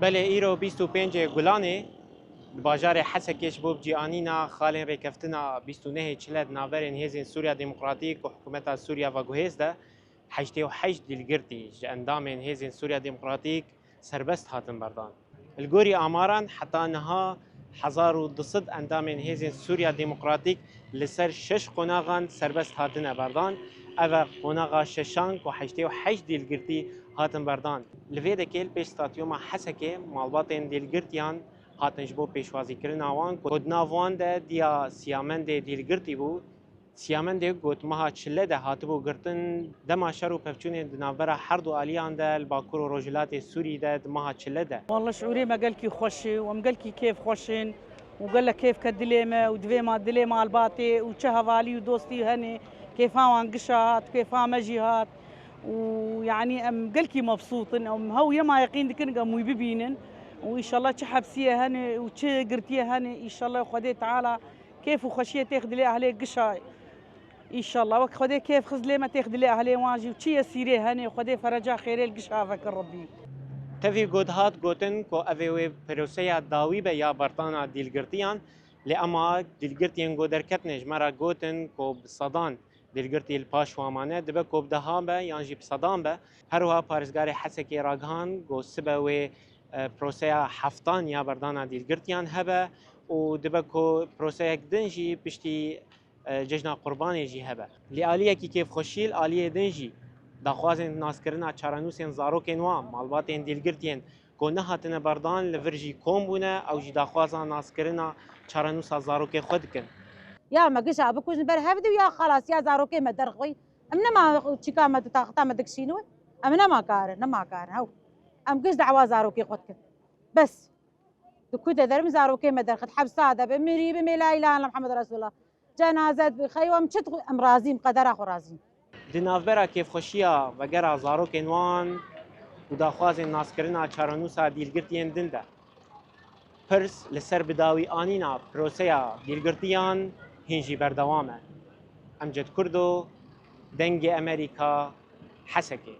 بله ایرو 25 گلانه باجار حسکش بوب جیانینا خالن ریکفتنا 29 چلد ناورین هزین سوریا دموکراتیک و حکومت سوریا و گوهزده 88 دیلگرتی اندامین هزین سوریا دموکراتیک سربست هاتن بردان. الگوری آماران حتی نها 1200 اندامین هزین سوریا دموکراتیک لسر 6 قناغان سربست هاتن بردان. اوه قناغا ششانک و 88 دیلگرتی هاتن بردان. لویده کل پیش ستاتیوما حسکه مالباتین دیلگرتیان هاتنج بو پیشوازی کردن آوان کدنا وان ده دیا سیامند دیلگرتی بود سیامند گوت مها چله ده هاتبو گرتن دما شر و پفچون دناورا هر دو آلیان ده الباکور و روجلات سوری ده مها چله ده والله شعوري ما قال كي خوشي وم قال كي كيف خوشين وقال لك كيف كدليمه ودفي ما دليمه الباتي وشهفالي ودوستي هني كيف هاوان قشات كيف ها مجيهات ويعني ام قال كي مبسوطين ام هو يما يقين دكن قاموا يبينن وان شاء الله تحبسيه هني وتقرتيه هني ان شاء الله خدي تعالى كيف وخشيه تاخذ لي اهلي قشاي ان شاء الله وخدي كيف خذ ما تاخذ لي اهلي واجي وشي سيري هني وخدي فرجا خير القشا فكر ربي تفی گودهات گوتن کو اوی پروسه داوی به یا برتانا دیلگرتیان لی اما دیلگرتیان گودرکت نجمرا گوتن کو بصدان دیلگرتی الپاش وامانه دبه کو بدها به یانجی بصدان به هر وها پارزگار حسکی راگان گو سبه و پروسه هفتان یا بردانا دیلگرتیان هبه و دبه کو پروسه دنجی پشتی جشن قربانی جی هبه لی آلیه کی کیف خوشیل آلیه دنجی داخوازن ناسکرنا چارانوسین زاروکین وام مالباتین دیلگرتین کو نه هاتنه بردان لورجی کوم بونه او جی داخوازن ناسکرنا چارانوسا زاروک خود کن يا ما قش بكوز برهفدي ويا خلاص يا زاروكي ما درقي امنا ما تشيكا ما تاختا ما دكشينو امنا ما كارن ما كارن هاو ام قش دعوا زاروكي خدك بس دكوت درم زاروكي ما درخت حبس هذا بمري بمي لا اله الا محمد رسول الله جنازه بخيوم شت ام رازين قدر اخو رازين دنافبرا کیف خوشیا وگرا زاروکین وان و داخوازن ناسکرنا چارانوسا دیلگرتین دنده پرس لسر بداوی آنینا پروسیا دیلگرتیان هنجی بردوامه امجد کردو دنگ امریکا حسکه